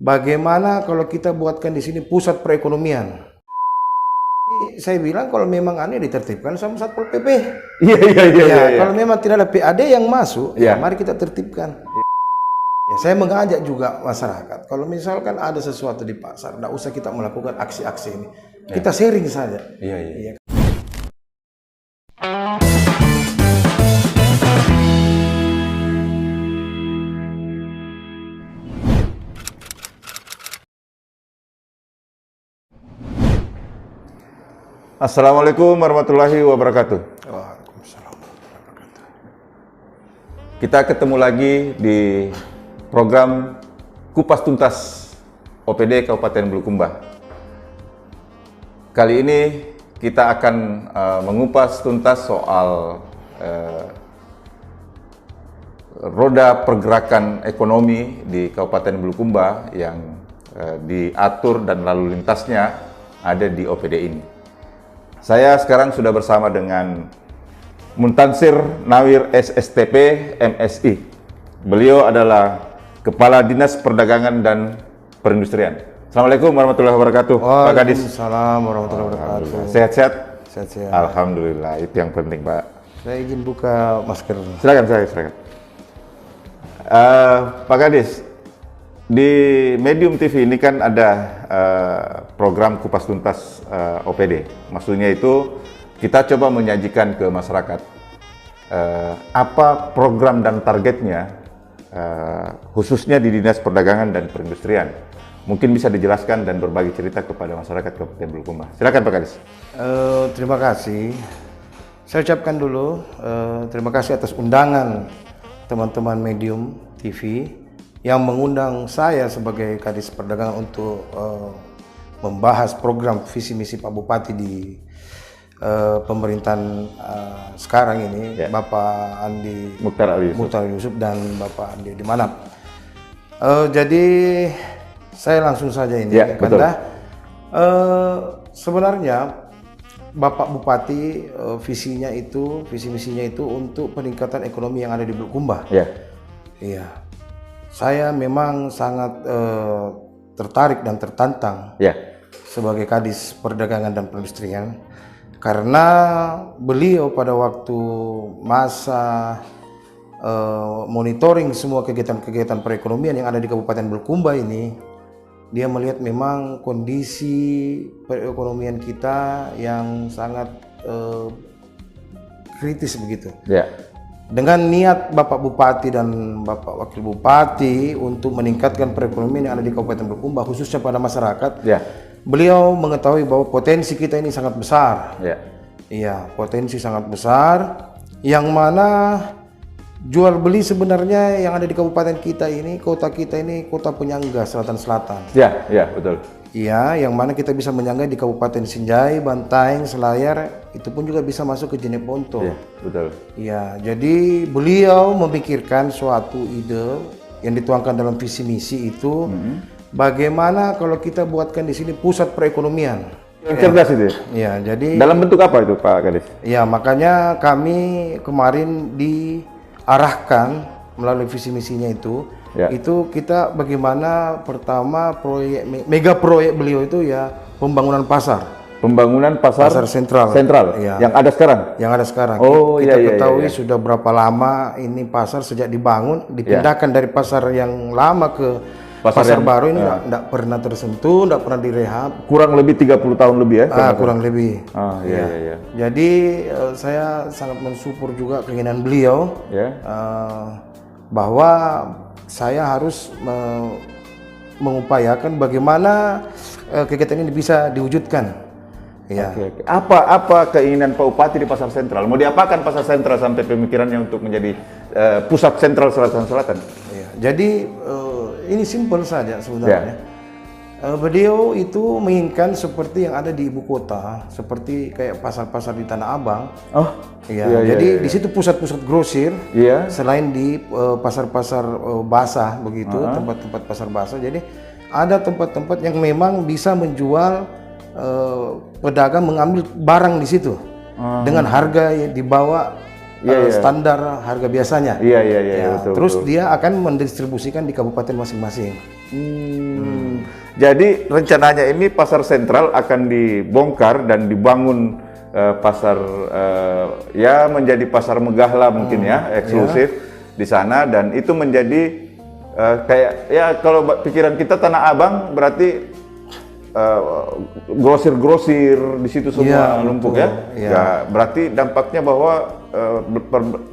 bagaimana kalau kita buatkan di sini pusat perekonomian? Saya bilang kalau memang aneh ditertibkan sama Satpol PP. Iya. Kalau memang tidak ada PAD yang masuk, ya mari kita tertibkan. Ya, saya mengajak juga masyarakat, kalau misalkan ada sesuatu di pasar, tidak usah kita melakukan aksi-aksi ini. Kita sharing saja. Iya. Assalamualaikum warahmatullahi wabarakatuh. Waalaikumsalam warahmatullahi wabarakatuh. Kita ketemu lagi di program Kupas Tuntas OPD Kabupaten Bulukumba. Kali ini kita akan mengupas tuntas soal roda pergerakan ekonomi di Kabupaten Bulukumba yang diatur dan lalu lintasnya ada di OPD ini. Saya sekarang sudah bersama dengan Muntansir Nawir SSTP MSI. Beliau adalah Kepala Dinas Perdagangan dan Perindustrian. Assalamualaikum warahmatullahi wabarakatuh, Pak Kadis. Waalaikumsalam warahmatullahi wabarakatuh. Sehat-sehat? Sehat-sehat. Alhamdulillah, itu yang penting, Pak. Saya izin buka masker. Silakan. Pak Kadis, di Medium TV ini kan ada program Kupas Tuntas OPD. Maksudnya itu kita coba menyajikan ke masyarakat apa program dan targetnya khususnya di Dinas Perdagangan dan Perindustrian. Mungkin bisa dijelaskan dan berbagi cerita kepada masyarakat Kabupaten Bulukumba. Silakan Pak Kadis. Terima kasih. Saya ucapkan dulu terima kasih atas undangan teman-teman Medium TV yang mengundang saya sebagai Kadis Perdagangan untuk membahas program visi misi Pak Bupati di pemerintahan sekarang ini, Bapak Andi Mukhtar Yusuf dan Bapak Andi Dimanap. Jadi saya langsung saja ini, karena sebenarnya Bapak Bupati visi misinya itu untuk peningkatan ekonomi yang ada di Bulukumba. Iya. Saya memang sangat tertarik dan tertantang sebagai Kadis Perdagangan dan Perindustrian karena beliau pada waktu masa monitoring semua kegiatan-kegiatan perekonomian yang ada di Kabupaten Bulukumba ini, dia melihat memang kondisi perekonomian kita yang sangat kritis begitu. Dengan niat Bapak Bupati dan Bapak Wakil Bupati untuk meningkatkan perekonomian yang ada di Kabupaten Bulukumba, khususnya pada masyarakat, beliau mengetahui bahwa potensi kita ini sangat besar. Iya, potensi sangat besar, yang mana jual beli sebenarnya yang ada di kabupaten kita ini, kota kita ini, kota penyangga selatan-selatan. Betul. Iya, yang mana kita bisa menyangga di Kabupaten Sinjai, Bantaeng, Selayar, itu pun juga bisa masuk ke Jeneponto. Betul. Iya, jadi beliau memikirkan suatu ide yang dituangkan dalam visi misi itu, bagaimana kalau kita buatkan di sini pusat perekonomian. Yang cerdas itu. Iya, jadi dalam bentuk apa itu Pak Kadis? Ya, makanya kami kemarin diarahkan melalui visi misinya itu kita bagaimana pertama mega proyek beliau itu pembangunan pasar. Pembangunan pasar sentral. Yang ada sekarang. Yang ada sekarang. Kita ketahui sudah berapa lama ini pasar sejak dibangun, dipindahkan dari pasar yang lama ke pasar baru ini tidak pernah tersentuh, tidak pernah direhab. Kurang lebih 30 tahun lebih ya? Kurang lebih. Jadi saya sangat mensupport juga keinginan beliau bahwa saya harus mengupayakan bagaimana kegiatan ini bisa diwujudkan. Apa keinginan Pak Bupati di pasar sentral? Mau diapakan pasar sentral sampai pemikirannya untuk menjadi pusat sentral selatan-selatan? Jadi ini simpel saja sebenarnya. Beliau itu menginginkan seperti yang ada di ibu kota, seperti kayak pasar-pasar di Tanah Abang. Jadi di situ pusat-pusat grosir, selain di pasar-pasar basah begitu, tempat-tempat pasar basah. Jadi ada tempat-tempat yang memang bisa menjual, pedagang mengambil barang di situ dengan harga yang di bawah standar harga biasanya. Betul, Terus betul. dia akan mendistribusikan di kabupaten masing-masing. Jadi rencananya ini pasar sentral akan dibongkar dan dibangun pasar ya menjadi pasar megah lah mungkin ya, eksklusif di sana, dan itu menjadi kayak ya kalau pikiran kita Tanah Abang berarti grosir-grosir di situ semua numpuk ya. Ya. Berarti dampaknya bahwa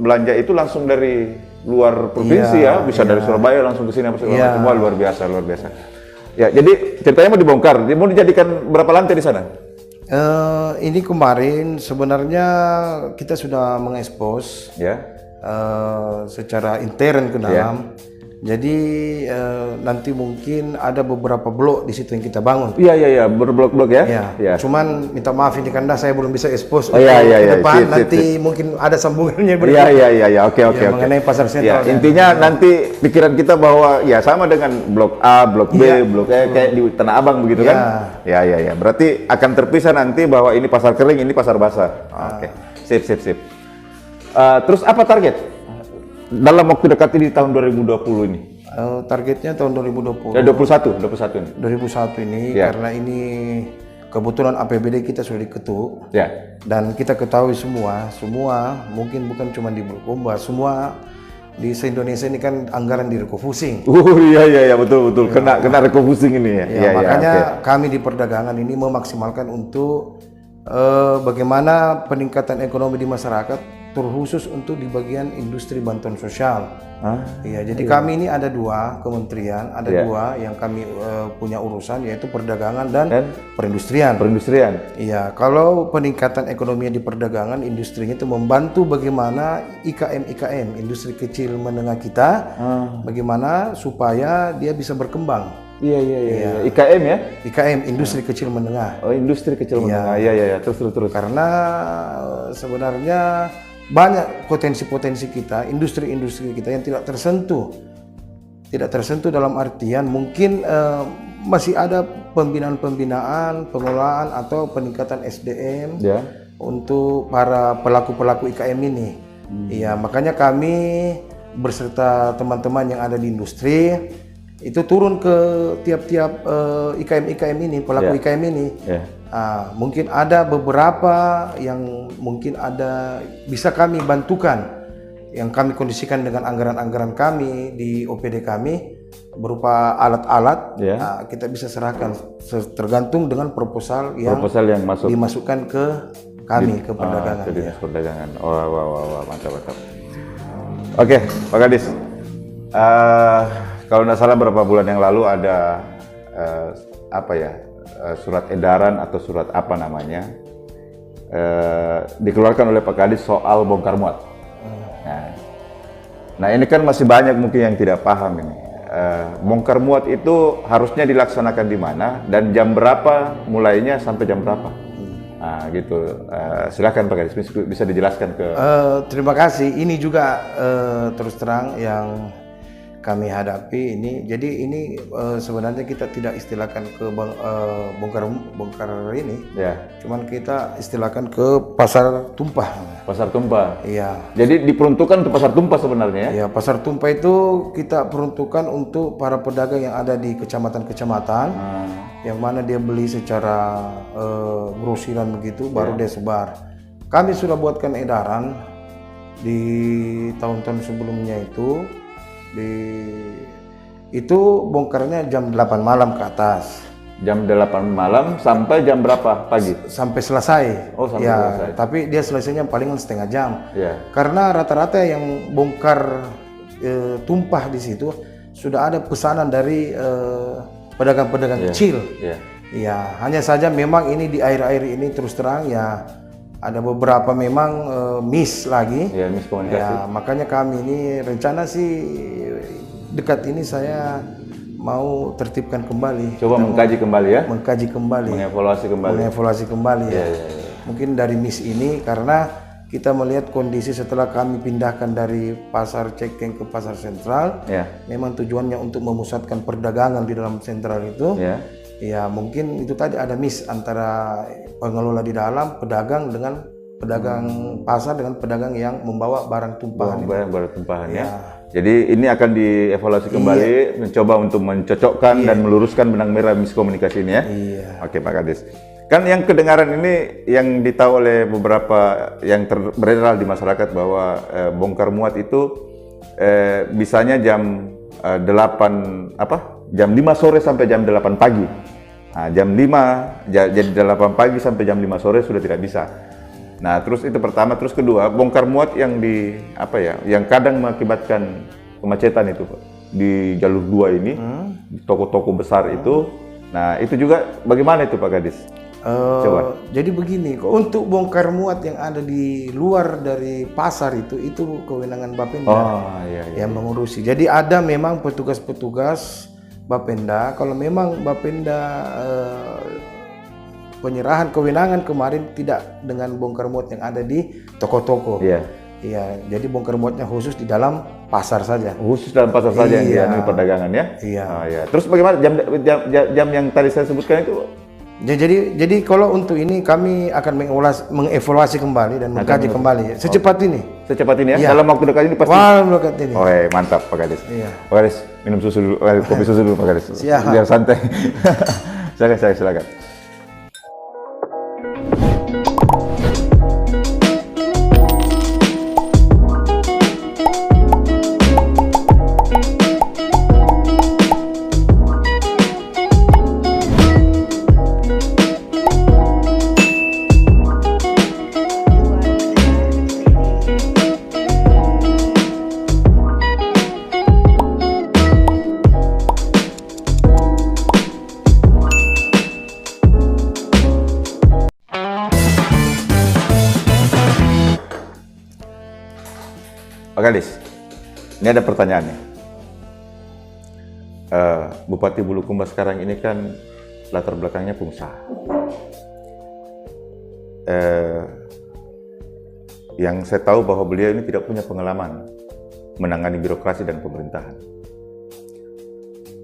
belanja itu langsung dari luar provinsi ya, bisa dari Surabaya langsung ke sini apa segala macam. Wah, luar biasa, luar biasa. Ya, jadi ceritanya mau dibongkar, mau dijadikan berapa lantai di sana? Ini kemarin sebenarnya kita sudah mengekspos secara intern ke dalam. Jadi nanti mungkin ada beberapa blok di situ yang kita bangun. Iya, berblok-blok ya. Iya. Cuman minta maaf ini karena saya belum bisa expose ke depan. Nanti mungkin ada sambungannya. Iya. Oke. Mengenai pasar sentral. Ya, intinya nanti pikiran kita bahwa ya sama dengan blok A, blok B, blok E kayak di Tanah Abang begitu kan? Ya. Berarti akan terpisah nanti bahwa ini pasar kering, ini pasar basah. Oke. Sip. Terus apa target dalam waktu dekat ini tahun 2020 ini? Targetnya tahun 2020. 21 ini. 2021 ini karena ini kebetulan APBD kita sudah diketuk. Dan kita ketahui semua mungkin bukan cuma di Bulukumba, semua di se-Indonesia ini kan anggaran direfocusing. Iya betul. Kena refocusing ini ya. Makanya kami di perdagangan ini memaksimalkan untuk bagaimana peningkatan ekonomi di masyarakat, terkhusus untuk di bagian industri bantuan sosial. Jadi kami ini ada 2 kementerian, ada 2 yang kami punya urusan, yaitu perdagangan dan perindustrian. Iya, kalau peningkatan ekonomi di perdagangan, industrinya itu membantu bagaimana IKM, industri kecil menengah kita, bagaimana supaya dia bisa berkembang. Iya. IKM ya? IKM, industri kecil menengah. Oh, industri kecil menengah. Iya. Terus. Karena sebenarnya banyak potensi kita, industri kita yang tidak tersentuh dalam artian mungkin masih ada pembinaan, pengelolaan atau peningkatan SDM untuk para pelaku IKM ini. Iya, makanya kami berserta teman-teman yang ada di industri itu turun ke tiap-tiap IKM ini, pelaku IKM ini. Mungkin ada beberapa yang mungkin ada bisa kami bantukan, yang kami kondisikan dengan anggaran-anggaran kami di OPD kami berupa alat-alat. Kita bisa serahkan tergantung dengan proposal yang dimasukkan ke kami, ke perdagangan. Ke dinas perdagangan. Wah, mantap. Oke, Pak Kadis. Kalau tidak salah beberapa bulan yang lalu ada surat edaran atau surat apa namanya dikeluarkan oleh Pak Kadis soal bongkar muat. Nah ini kan masih banyak mungkin yang tidak paham ini. Bongkar muat itu harusnya dilaksanakan di mana dan jam berapa mulainya sampai jam berapa? Nah gitu. Silakan Pak Kadis, bisa dijelaskan ke. Terima kasih. Ini juga terus terang yang kami hadapi ini. Jadi ini sebenarnya kita tidak istilahkan ke bongkar ini. Cuman kita istilahkan ke pasar tumpah. Pasar tumpah. Iya. Jadi diperuntukkan untuk pasar tumpah sebenarnya. Iya, pasar tumpah itu kita peruntukkan untuk para pedagang yang ada di kecamatan-kecamatan, yang mana dia beli secara grosiran begitu, baru dia sebar. Kami sudah buatkan edaran di tahun-tahun sebelumnya itu bongkarnya jam 8 malam ke atas. Jam 8 malam sampai jam berapa pagi? Sampai selesai. Oh, sampai selesai. Tapi dia selesainya paling setengah jam. Karena rata-rata yang bongkar tumpah di situ sudah ada pesanan dari pedagang-pedagang kecil. Ya, hanya saja memang ini di akhir-akhir ini terus terang ya ada beberapa memang miss lagi. Miss komunikasi. Ya, makanya kami ini rencana sih dekat ini saya mau tertibkan kembali. Coba mengkaji kembali ya? Mengkaji kembali. Mengevaluasi kembali. Mungkin dari miss ini karena kita melihat kondisi setelah kami pindahkan dari pasar Cekeng ke pasar sentral. Memang tujuannya untuk memusatkan perdagangan di dalam sentral itu. Ya mungkin itu tadi ada miss antara pengelola di dalam, pedagang dengan pedagang pasar dengan pedagang yang membawa barang tumpahan. Barang tumpahan ya. Jadi ini akan dievaluasi kembali, mencoba untuk mencocokkan dan meluruskan benang merah miskomunikasi ini ya. Iya. Oke Pak Kadis. Kan yang kedengaran ini yang ditahu oleh beberapa yang beredar di masyarakat bahwa bongkar muat itu bisanya jam 5 sore sampai jam 8 pagi. Nah, jam 5 jadi 8 pagi sampai jam 5 sore sudah tidak bisa. Nah, terus itu pertama, terus kedua, bongkar muat yang yang kadang mengakibatkan kemacetan itu, Pak. Di jalur 2 ini, di toko-toko besar itu. Nah, itu juga bagaimana itu Pak Kadis? Coba. Jadi begini, untuk bongkar muat yang ada di luar dari pasar itu kewenangan Bapenda yang mengurusi. Jadi ada memang petugas-petugas Bapenda. Kalau memang Bapenda penyerahan kewenangan kemarin tidak dengan bongkar muat yang ada di toko-toko. Iya, jadi bongkar muatnya khusus di dalam pasar saja. Khusus dalam pasar saja yang perdagangan ya? Iya. Terus bagaimana jam yang tadi saya sebutkan itu? Jadi kalau untuk ini kami akan mengevaluasi kembali dan mengkaji kembali secepat ini. Secepat ini ya? Dalam waktu dekat ini pasti? Dalam dekat ini. Mantap Pak Kadis. Iya. Pak Kadis, minum susu dulu, kopi susu dulu Pak Kadis. Siap. Biar santai. Silakan. Pak Kadis, ini ada pertanyaan nih. Bupati Bulukumba sekarang ini kan latar belakangnya pengusaha. Yang saya tahu bahwa beliau ini tidak punya pengalaman menangani birokrasi dan pemerintahan.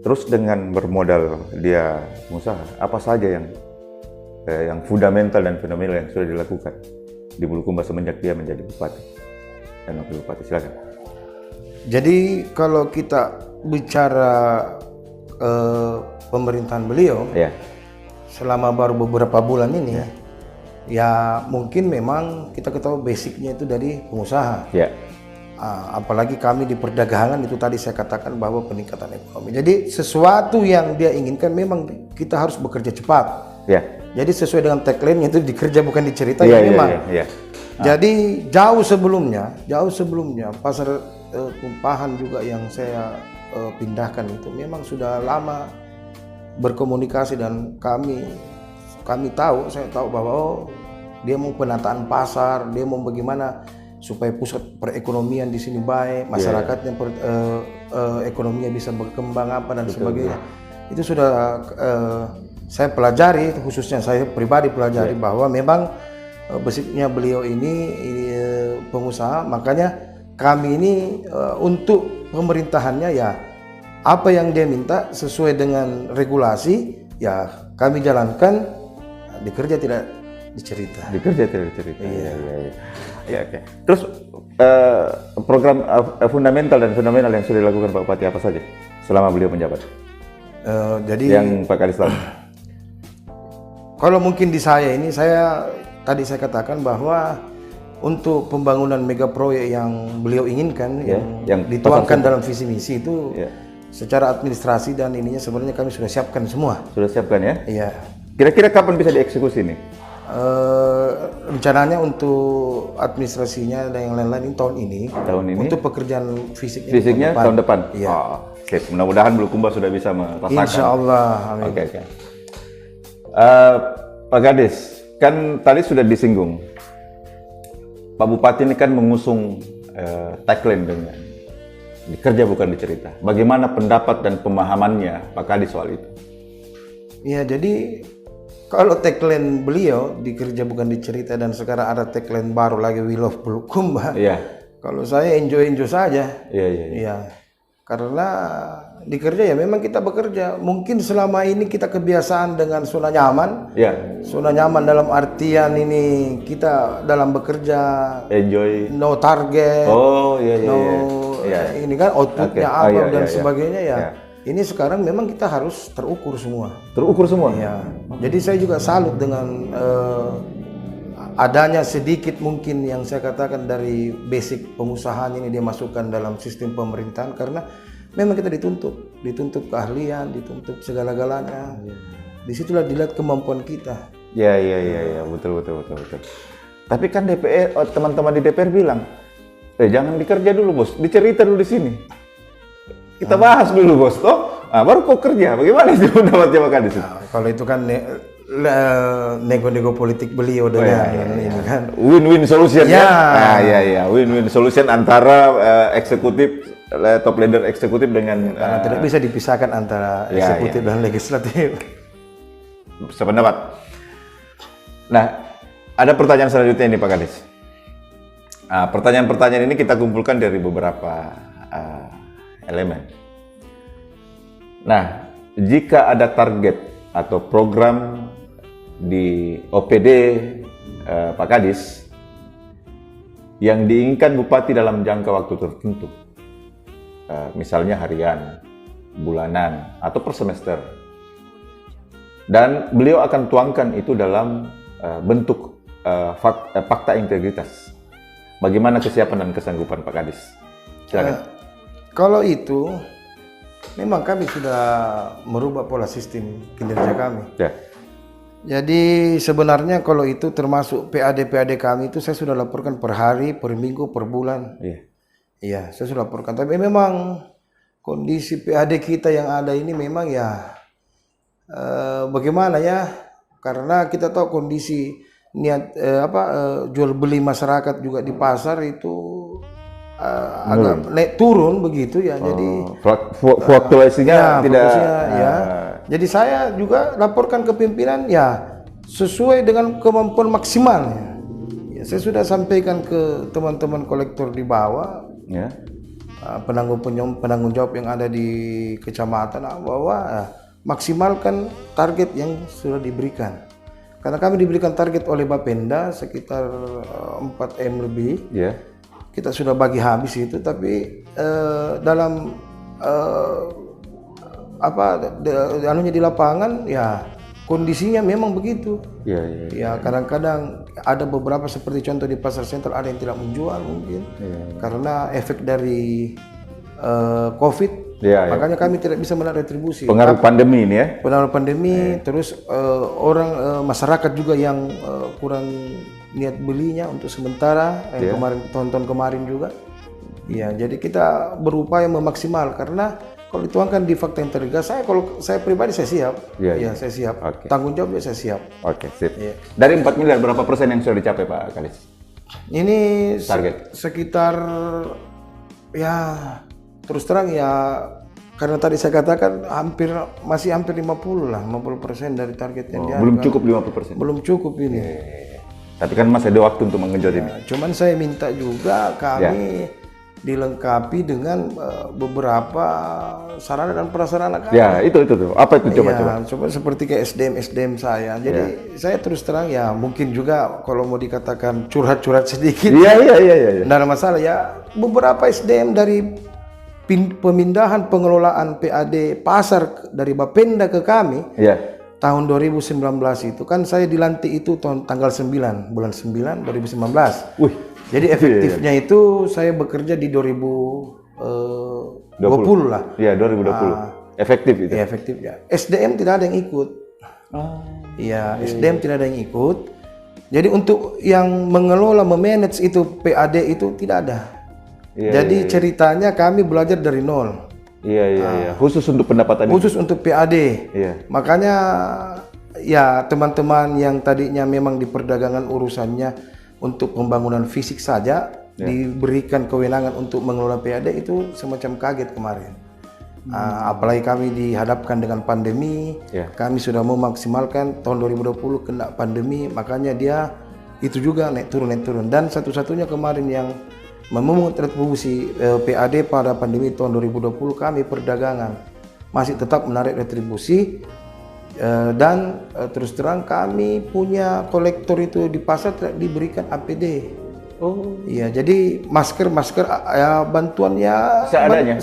Terus dengan bermodal dia pengusaha, apa saja yang fundamental dan fenomenal yang sudah dilakukan di Bulukumba semenjak dia menjadi bupati dan wakil bupati? Silakan. Jadi kalau kita bicara pemerintahan beliau selama baru beberapa bulan ini, ya mungkin memang kita ketahui basicnya itu dari pengusaha. Apalagi kami di perdagangan itu tadi saya katakan bahwa peningkatan ekonomi. Jadi sesuatu yang dia inginkan memang kita harus bekerja cepat. Jadi sesuai dengan tagline itu dikerja bukan dicerita memang. Jadi jauh sebelumnya pasar tumpahan juga yang saya pindahkan itu memang sudah lama berkomunikasi dan kami tahu, saya tahu bahwa dia mau penataan pasar, dia mau bagaimana supaya pusat perekonomian di sini baik, masyarakatnya ekonominya bisa berkembang apa dan sebagainya. Itu sudah saya pelajari, khususnya saya pribadi pelajari bahwa memang basicnya beliau ini pengusaha, makanya kami ini untuk pemerintahannya ya apa yang dia minta sesuai dengan regulasi ya kami jalankan, dikerja tidak dicerita. Oke. Terus program fundamental dan fenomenal yang sudah dilakukan Pak Bupati apa saja selama beliau menjabat? Jadi yang Pak Kadis tahu. Kalau mungkin di saya ini, tadi saya katakan bahwa untuk pembangunan mega proyek yang beliau inginkan, yang dituangkan dalam visi misi itu, secara administrasi dan ininya sebenarnya kami sudah siapkan semua. Sudah siapkan ya? Iya. Kira-kira kapan bisa dieksekusi nih? Rencananya untuk administrasinya dan yang lain-lain tahun ini. Untuk pekerjaan fisiknya tahun depan. Iya. Oke, mudah-mudahan Bulukumba sudah bisa merasakan. Insya Allah. Amin. Oke. Pak Kadis, kan tadi sudah disinggung, Pak Bupati ini kan mengusung tagline dengan dikerja bukan dicerita. Bagaimana pendapat dan pemahamannya Pak Kadis soal itu? Ya, jadi kalau tagline beliau dikerja bukan dicerita dan sekarang ada tagline baru lagi We Love Bulukumba. Kalau saya enjoy saja. Iya. Karena dikerja ya memang kita bekerja. Mungkin selama ini kita kebiasaan dengan zona nyaman. Zona nyaman dalam artian ini kita dalam bekerja enjoy, no target, no ini kan outputnya apa dan sebagainya ya. Ini sekarang memang kita harus terukur semua. Terukur semua? Ya. Jadi saya juga salut dengan adanya sedikit mungkin yang saya katakan dari basic pengusahaan ini dia masukkan dalam sistem pemerintahan, karena memang kita dituntut keahlian, dituntut segala-galanya. Disitulah dilihat kemampuan kita. Ya, betul. Tapi kan DPR, teman-teman di DPR bilang, jangan dikerja dulu bos, dicerita dulu di sini. Kita bahas dulu bos, baru kok kerja. Bagaimana itu pendapatnya Pak Kadis? Kalau itu kan nego-nego politik beliau dengan ini kan. Win-win solution ya. Win-win solution antara eksekutif, top leader eksekutif dengan karena tidak bisa dipisahkan antara eksekutif dan legislatif. Sependapat. Nah, ada pertanyaan selanjutnya ini Pak Kadis. Pertanyaan-pertanyaan ini kita kumpulkan dari beberapa elemen. Nah, jika ada target atau program di OPD Pak Kadis yang diinginkan Bupati dalam jangka waktu tertentu, misalnya harian, bulanan, atau per semester, dan beliau akan tuangkan itu dalam bentuk fakta integritas. Bagaimana kesiapan dan kesanggupan Pak Kadis? Silakan. Kalau itu, memang kami sudah merubah pola sistem kinerja kami. Ya. Jadi sebenarnya kalau itu termasuk PAD kami itu saya sudah laporkan per hari, per minggu, per bulan. Iya, saya sudah laporkan. Tapi memang kondisi PAD kita yang ada ini memang ya bagaimana ya? Karena kita tahu kondisi niat jual beli masyarakat juga di pasar itu agak naik turun begitu ya. Jadi fluktuasinya tidak Jadi saya juga laporkan ke pimpinan ya sesuai dengan kemampuan maksimal ya. Saya sudah sampaikan ke teman-teman kolektor di bawah, penanggung jawab yang ada di kecamatan bahwa maksimalkan target yang sudah diberikan. Karena kami diberikan target oleh Bapenda sekitar 4M lebih. Kita sudah bagi habis itu, tapi dalam anunya di lapangan ya kondisinya memang begitu. Ya kadang-kadang ada beberapa seperti contoh di pasar sentral ada yang tidak menjual mungkin karena efek dari COVID. Makanya kami tidak bisa melihat retribusi. Pengaruh pandemi ini ya. Pengaruh pandemi, terus masyarakat juga yang kurang niat belinya untuk sementara. Kemarin tahun-tahun kemarin juga. Ya, jadi kita berupaya memaksimal karena kalau dituangkan di fakta integritas, kalau saya pribadi saya siap. Saya siap. Tanggung jawab saya siap. Sip. Dari 4 miliar berapa persen yang sudah dicapai Pak Kadis? Ini target sekitar ya terus terang ya, karena tadi saya katakan masih hampir 50% dari target yang belum cukup 50%. Belum cukup ini. Tapi kan masih ada waktu untuk mengenjot ini. Cuman saya minta juga kami dilengkapi dengan beberapa sarana dan prasarana kami. Itu tuh. Apa itu coba? Coba seperti kayak SDM saya. Jadi saya terus terang ya mungkin juga kalau mau dikatakan curhat sedikit. Tidak ada masalah ya. Beberapa SDM dari pemindahan pengelolaan PAD pasar dari Bapenda ke kami tahun 2019 itu kan saya dilantik itu tanggal 9 bulan 9 2019. Jadi efektifnya itu saya bekerja di 2020 lah. 2020. Efektif itu. Efektif ya. SDM tidak ada yang ikut. SDM tidak ada yang ikut. Jadi untuk yang mengelola memanage itu PAD itu tidak ada. Jadi ceritanya kami belajar dari nol. Khusus untuk pendapatan. Khusus untuk PAD. Makanya ya teman-teman yang tadinya memang di perdagangan urusannya untuk pembangunan fisik saja diberikan kewenangan untuk mengelola PAD itu semacam kaget kemarin. Apalagi kami dihadapkan dengan pandemi, kami sudah memaksimalkan tahun 2020 kena pandemi, makanya dia itu juga naik turun. Dan satu-satunya kemarin yang memungut retribusi PAD pada pandemi tahun 2020 kami perdagangan masih tetap menarik retribusi dan terus terang kami punya kolektor itu di pasar tidak diberikan APD Oh. Iya, jadi masker ya bantuannya seadanya.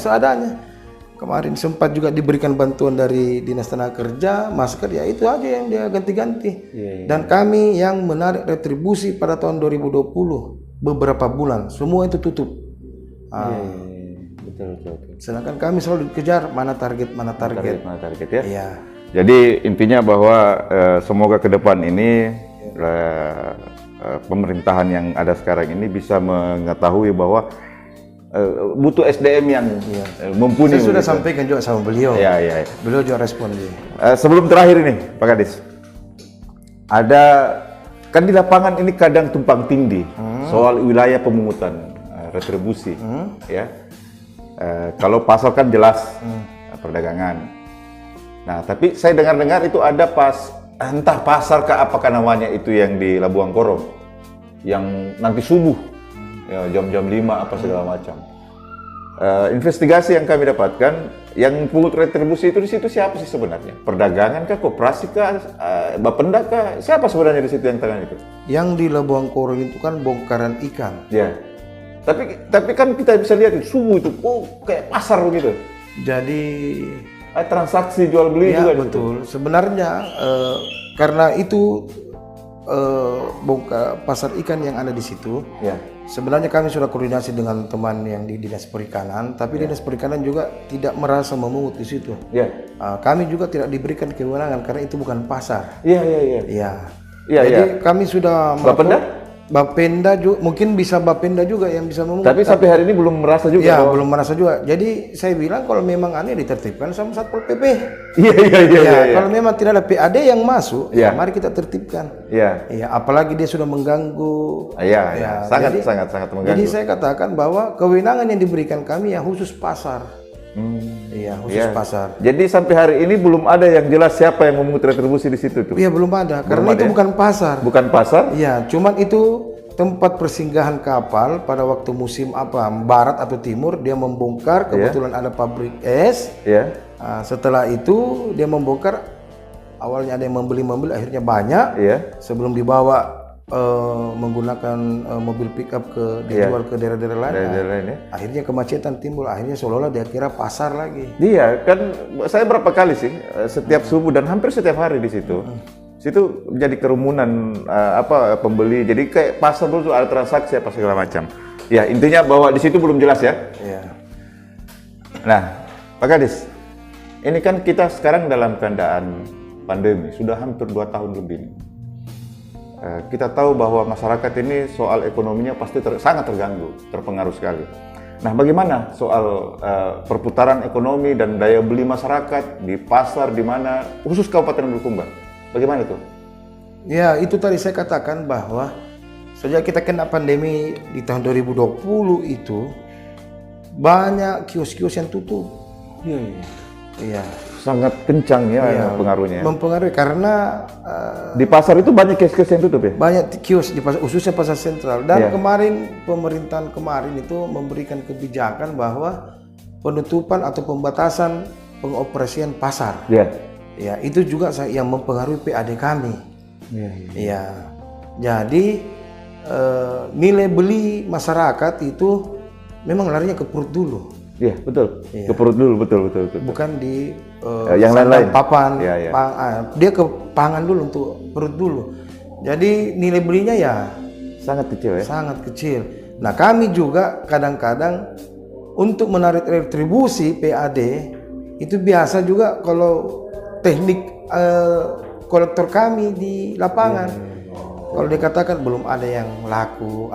Kemarin sempat juga diberikan bantuan dari Dinas Tenaga Kerja, masker ya itu aja yang dia ganti-ganti. Dan kami yang menarik retribusi pada tahun 2020 beberapa bulan, semua itu tutup. Betul. Sedangkan kami selalu dikejar mana target ya. Iya. Jadi intinya bahwa semoga ke depan ini pemerintahan yang ada sekarang ini bisa mengetahui bahwa butuh SDM yang mumpuni. Saya sudah sampaikan juga sama beliau. Iya. Beliau juga respon dia. Sebelum terakhir ini, Pak Kadis, kan di lapangan ini kadang tumpang tindih soal wilayah pemungutan retribusi, ya. Kalau pasar kan jelas perdagangan. Nah, tapi saya dengar-dengar itu ada entah pasar ke apakah namanya itu yang di Labuan Korong, yang nanti subuh. Ya, jam-jam 5 apa segala macam. Investigasi yang kami dapatkan, yang pungut retribusi itu di situ siapa sih sebenarnya? Perdagangan kah, koperasi kah, Bapenda kah? Siapa sebenarnya di situ yang tangan itu? Yang di Labuan Korong itu kan bongkaran ikan. Ya. Tapi kan kita bisa lihat itu subuh itu, kayak pasar begitu. Jadi transaksi jual beli ya, juga. Betul. Sebenarnya karena itu pasar ikan yang ada di situ. Ya. Sebenarnya kami sudah koordinasi dengan teman yang di Dinas Perikanan, tapi Dinas Perikanan juga tidak merasa memungut di situ. Kami juga tidak diberikan kewenangan karena itu bukan pasar. Iya. Jadi kami sudah Bapenda juga, mungkin bisa Bapenda juga yang bisa memungut. Tapi sampai hari ini belum merasa juga. Iya, belum merasa juga. Jadi saya bilang kalau memang aneh ditertibkan sama Satpol PP. Iya. Kalau memang tidak ada PAD yang masuk, mari kita tertibkan. Iya. Apalagi dia sudah mengganggu. Iya. Sangat mengganggu. Jadi saya katakan bahwa kewenangan yang diberikan kami yang khusus pasar. Iya, khusus pasar. Jadi sampai hari ini belum ada yang jelas siapa yang memungut retribusi di situ tuh. Iya, belum ada. Karena itu bukan pasar. Bukan pasar? Iya, cuman itu tempat persinggahan kapal pada waktu musim barat atau timur. Dia membongkar, kebetulan ada pabrik es. Setelah itu dia membongkar, awalnya ada yang membeli, akhirnya banyak. Sebelum dibawa menggunakan mobil pickup dijual ke daerah-daerah lain. Akhirnya kemacetan timbul, akhirnya seolah-olah dia kira pasar lagi. Iya, kan saya berapa kali sih setiap subuh dan hampir setiap hari di situ. Situ jadi kerumunan pembeli. Jadi kayak pasar dulu ada transaksi apa segala macam. Ya, intinya bahwa di situ belum jelas ya. Iya. Nah, Pak Kadis, ini kan kita sekarang dalam keadaan pandemi, sudah hampir 2 tahun lebih. Kita tahu bahwa masyarakat ini soal ekonominya pasti sangat terganggu, terpengaruh sekali. Nah, bagaimana soal perputaran ekonomi dan daya beli masyarakat di pasar di mana, khusus Kabupaten Bulukumba? Bagaimana itu? Ya, itu tadi saya katakan bahwa sejak kita kena pandemi di tahun 2020 itu banyak kios-kios yang tutup. Iya. Sangat kencang ya pengaruhnya. Mempengaruhi karena di pasar itu banyak kios-kios yang tutup ya? Banyak kios di pasar, khususnya pasar sentral. Dan kemarin pemerintahan itu memberikan kebijakan bahwa penutupan atau pembatasan pengoperasian pasar. Ya, itu juga yang mempengaruhi PAD kami. Iya. Jadi nilai beli masyarakat itu memang larinya ke perut dulu. Iya, betul. Ke perut dulu, betul. Bukan di yang lain-lain. Papan. Dia ke pangan dulu untuk perut dulu. Jadi nilai belinya ya sangat kecil ya. Sangat kecil. Nah, kami juga kadang-kadang untuk menarik retribusi PAD itu biasa juga kalau teknik kolektor kami di lapangan. Kalau dikatakan belum ada yang laku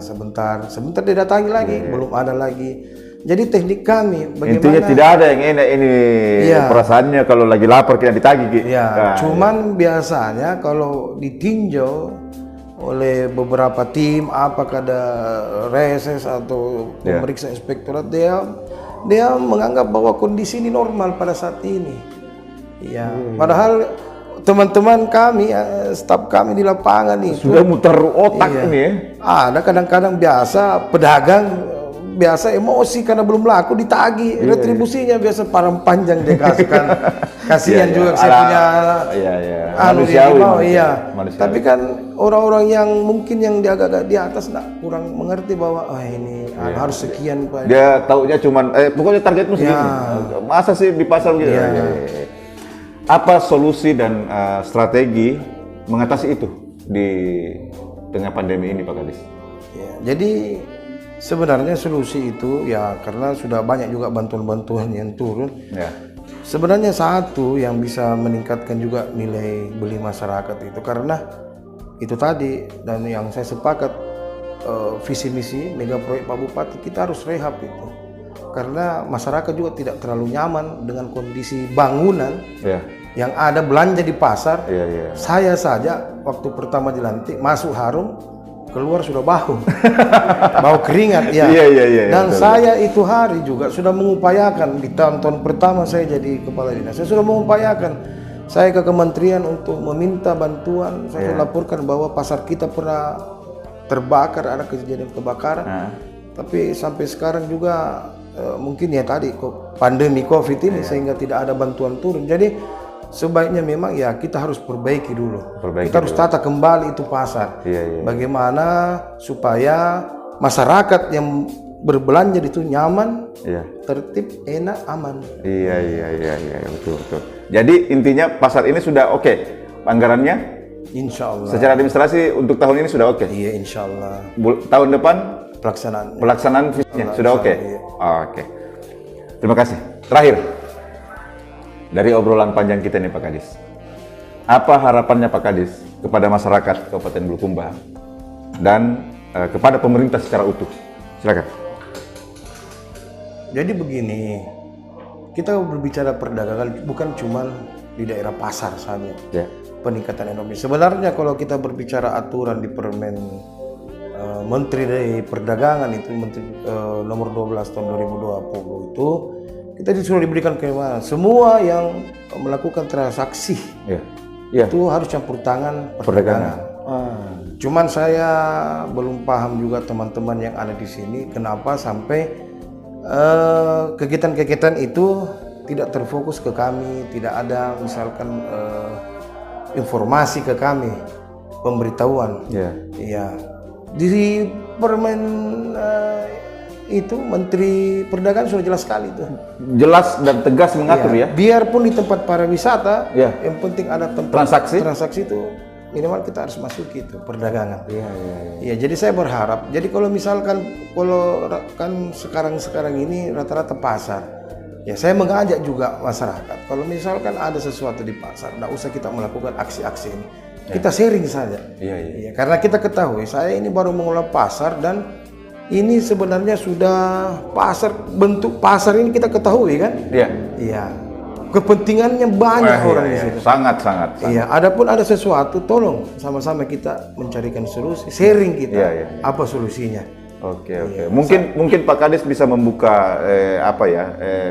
sebentar dia datangi lagi, belum ada lagi. Jadi teknik kami bagaimana? Intinya tidak ada yang enak ini perasaannya kalau lagi lapar kita ditagih. Cuman biasanya kalau ditinjau oleh beberapa tim, apakah ada reses atau pemeriksa inspektorat, dia menganggap bahwa kondisi ini normal pada saat ini. Padahal teman-teman kami, staf kami di lapangan itu sudah muter otak ini ya. Ada kadang-kadang biasa pedagang biasa emosi karena belum laku ditagih, retribusinya biasa parang panjang dia kasihkan. Kasihan juga saya punya manusiawi, manusiawi. Tapi kan orang-orang yang mungkin yang di agak-agak di atas kurang mengerti bahwa ini harus sekian Pak. Dia taunya cuman pokoknya targetmu segini. Masa sih di pasar gitu. Apa solusi dan strategi mengatasi itu di tengah pandemi ini Pak Kadis? Jadi sebenarnya solusi itu ya karena sudah banyak juga bantuan-bantuan yang turun. Sebenarnya satu yang bisa meningkatkan juga nilai beli masyarakat itu karena itu tadi dan yang saya sepakat visi misi mega proyek Pak Bupati kita harus rehab itu karena masyarakat juga tidak terlalu nyaman dengan kondisi bangunan yang ada belanja di pasar. Saya saja waktu pertama dilantik masuk Harum keluar sudah bau keringat dan betul. Saya itu hari juga sudah mengupayakan di tahun pertama saya jadi kepala dinas, saya sudah mengupayakan saya ke kementerian untuk meminta bantuan. Saya sudah laporkan bahwa pasar kita pernah terbakar, ada kejadian kebakaran, tapi sampai sekarang juga mungkin ya tadi pandemi COVID ini sehingga tidak ada bantuan turun. Jadi sebaiknya memang ya kita harus perbaiki dulu. Kita harus tata kembali itu pasar. Bagaimana supaya masyarakat yang berbelanja itu nyaman, tertib, enak, aman. Iya, betul. Jadi intinya pasar ini sudah oke. Anggarannya? Insya Allah. Secara administrasi untuk tahun ini sudah oke? Iya, insya Allah. Tahun depan? Pelaksanaan visinya sudah oke? Oke. Terima kasih. Terakhir. Dari obrolan panjang kita nih Pak Kadis, apa harapannya Pak Kadis kepada masyarakat Kabupaten Bulukumba dan kepada pemerintah secara utuh? Silakan. Jadi begini, kita berbicara perdagangan bukan cuma di daerah pasar saja. Peningkatan ekonomi. Sebenarnya kalau kita berbicara aturan di Permen Menteri dari Perdagangan itu Menteri nomor 12 tahun 2020 itu kita sudah diberikan kewenangan semua yang melakukan transaksi itu harus campur tangan perdagangan. Cuman saya belum paham juga teman-teman yang ada di sini kenapa sampai kegiatan-kegiatan itu tidak terfokus ke kami, tidak ada misalkan informasi ke kami, pemberitahuan. Di Permen itu Menteri Perdagangan sudah jelas sekali itu. Jelas dan tegas mengatur Biarpun di tempat pariwisata, yang penting ada tempat transaksi itu minimal kita harus masuk itu perdagangan. Jadi saya berharap. Jadi kalau misalkan kan sekarang ini rata-rata pasar, saya mengajak juga masyarakat. Kalau misalkan ada sesuatu di pasar, tidak usah kita melakukan aksi-aksi ini. Kita sharing saja. Karena kita ketahui saya ini baru mengelola pasar dan ini sebenarnya sudah bentuk pasar ini kita ketahui kan? Kepentingannya banyak orang di situ. Sangat. Adapun ada sesuatu, tolong sama-sama kita mencarikan solusi, sharing kita. Apa solusinya? Oke. Mungkin Pak Kadis bisa membuka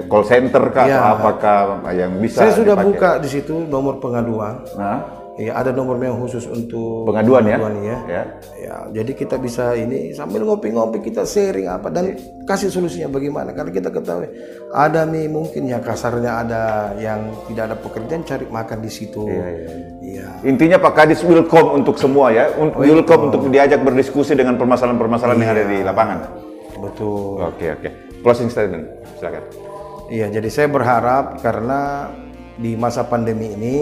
call center kah atau apakah yang bisa? Saya sudah buka di situ nomor pengaduan. Ada nomor yang khusus untuk pengaduan jadi kita bisa ini sambil ngopi-ngopi kita sharing apa dan kasih solusinya bagaimana karena kita ketahui ada nih mungkin kasarnya ada yang tidak ada pekerjaan cari makan di situ. Intinya Pak Kadis welcome untuk semua welcome untuk diajak berdiskusi dengan permasalahan-permasalahan yang ada di lapangan. Betul. Oke. Closing statement, silakan. Jadi saya berharap karena di masa pandemi ini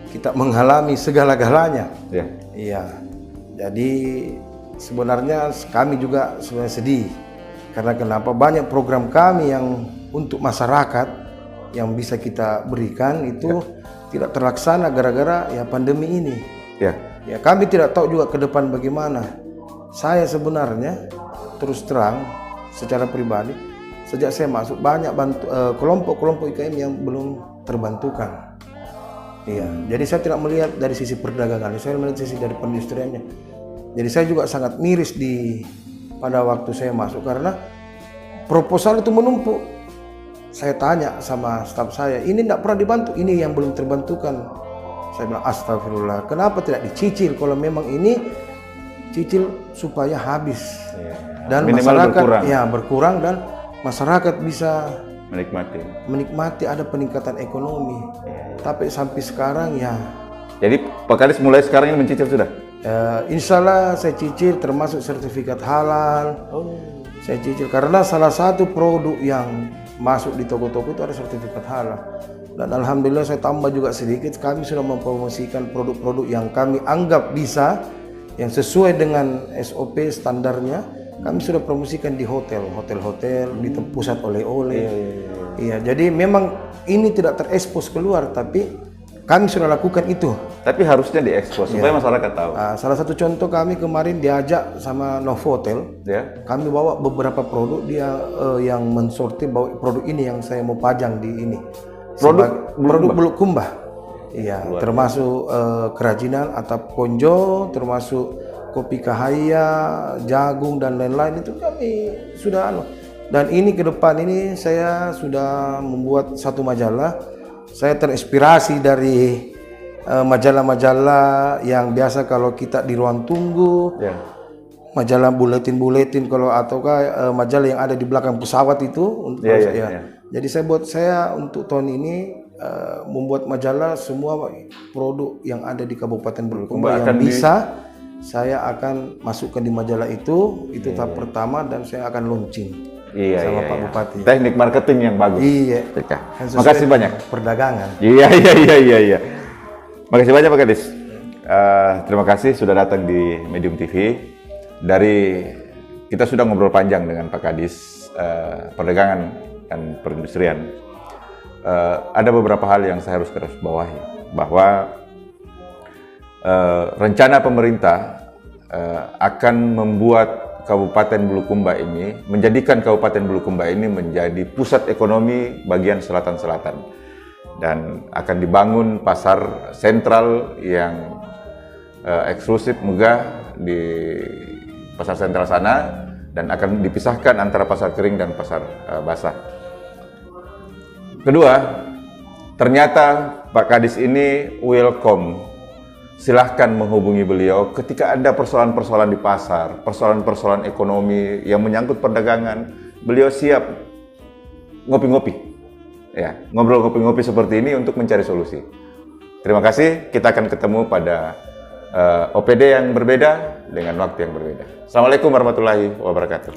kita mengalami segala-galanya. Jadi sebenarnya kami juga sebenarnya sedih karena kenapa banyak program kami yang untuk masyarakat yang bisa kita berikan itu tidak terlaksana gara-gara pandemi ini. Kami tidak tahu juga ke depan bagaimana. Saya sebenarnya terus terang secara pribadi sejak saya masuk banyak kelompok-kelompok IKM yang belum terbantukan. Jadi saya tidak melihat dari sisi perdagangan, saya melihat sisi dari perindustriannya. Jadi saya juga sangat miris pada waktu saya masuk karena proposal itu menumpuk. Saya tanya sama staf saya, ini tidak pernah dibantu, ini yang belum terbantukan. Saya bilang astagfirullah, kenapa tidak dicicil kalau memang ini cicil supaya habis Ya. dan Minimal masyarakat berkurang. berkurang dan masyarakat bisa menikmati. ada peningkatan ekonomi. Tapi sampai sekarang ya. Jadi Pak Kadis mulai sekarang ini mencicil sudah? Insya Allah saya cicil termasuk sertifikat halal. Saya cicil karena salah satu produk yang masuk di toko-toko itu ada sertifikat halal. Dan alhamdulillah saya tambah juga sedikit, kami sudah mempromosikan produk-produk yang kami anggap bisa, yang sesuai dengan SOP standarnya. Kami sudah promosikan di hotel-hotel, di pusat oleh-oleh. Iya, jadi memang ini tidak terekspos keluar, tapi kami sudah lakukan itu. Tapi harusnya diekspos supaya masyarakat tahu. Salah satu contoh kami kemarin diajak sama Novotel. Ya. Kami bawa beberapa produk, dia yang mensortir bawa produk ini yang saya mau pajang di ini. Produk Bulukumba. Iya, termasuk kerajinan atap konjo, termasuk kopi kahaya, jagung dan lain-lain itu kami sudah Dan ini ke depan ini saya sudah membuat satu majalah. Saya terinspirasi dari majalah-majalah yang biasa kalau kita di ruang tunggu. Ya. Majalah buletin kalau ataukah majalah yang ada di belakang pesawat itu. Jadi saya untuk tahun ini membuat majalah semua produk yang ada di Kabupaten Bulukumba yang bisa saya akan masukkan di majalah itu tahap pertama dan saya akan launching sama Pak Bupati. Teknik marketing yang bagus. Iya. Makasih banyak. Perdagangan. Iya. Makasih banyak Pak Kadis. Terima kasih sudah datang di Medium TV. Kita sudah ngobrol panjang dengan Pak Kadis perdagangan dan perindustrian. Ada beberapa hal yang saya harus garis bawahi bahwa rencana pemerintah akan membuat Kabupaten Bulukumba ini, menjadikan Kabupaten Bulukumba ini menjadi pusat ekonomi bagian selatan-selatan. Dan akan dibangun pasar sentral yang eksklusif, megah di pasar sentral sana, dan akan dipisahkan antara pasar kering dan pasar basah. Kedua, ternyata Pak Kadis ini welcome. Silahkan menghubungi beliau ketika ada persoalan-persoalan di pasar, persoalan-persoalan ekonomi yang menyangkut perdagangan. Beliau siap ngopi-ngopi, ya, ngobrol ngopi-ngopi seperti ini untuk mencari solusi. Terima kasih, kita akan ketemu pada OPD yang berbeda dengan waktu yang berbeda. Assalamualaikum warahmatullahi wabarakatuh.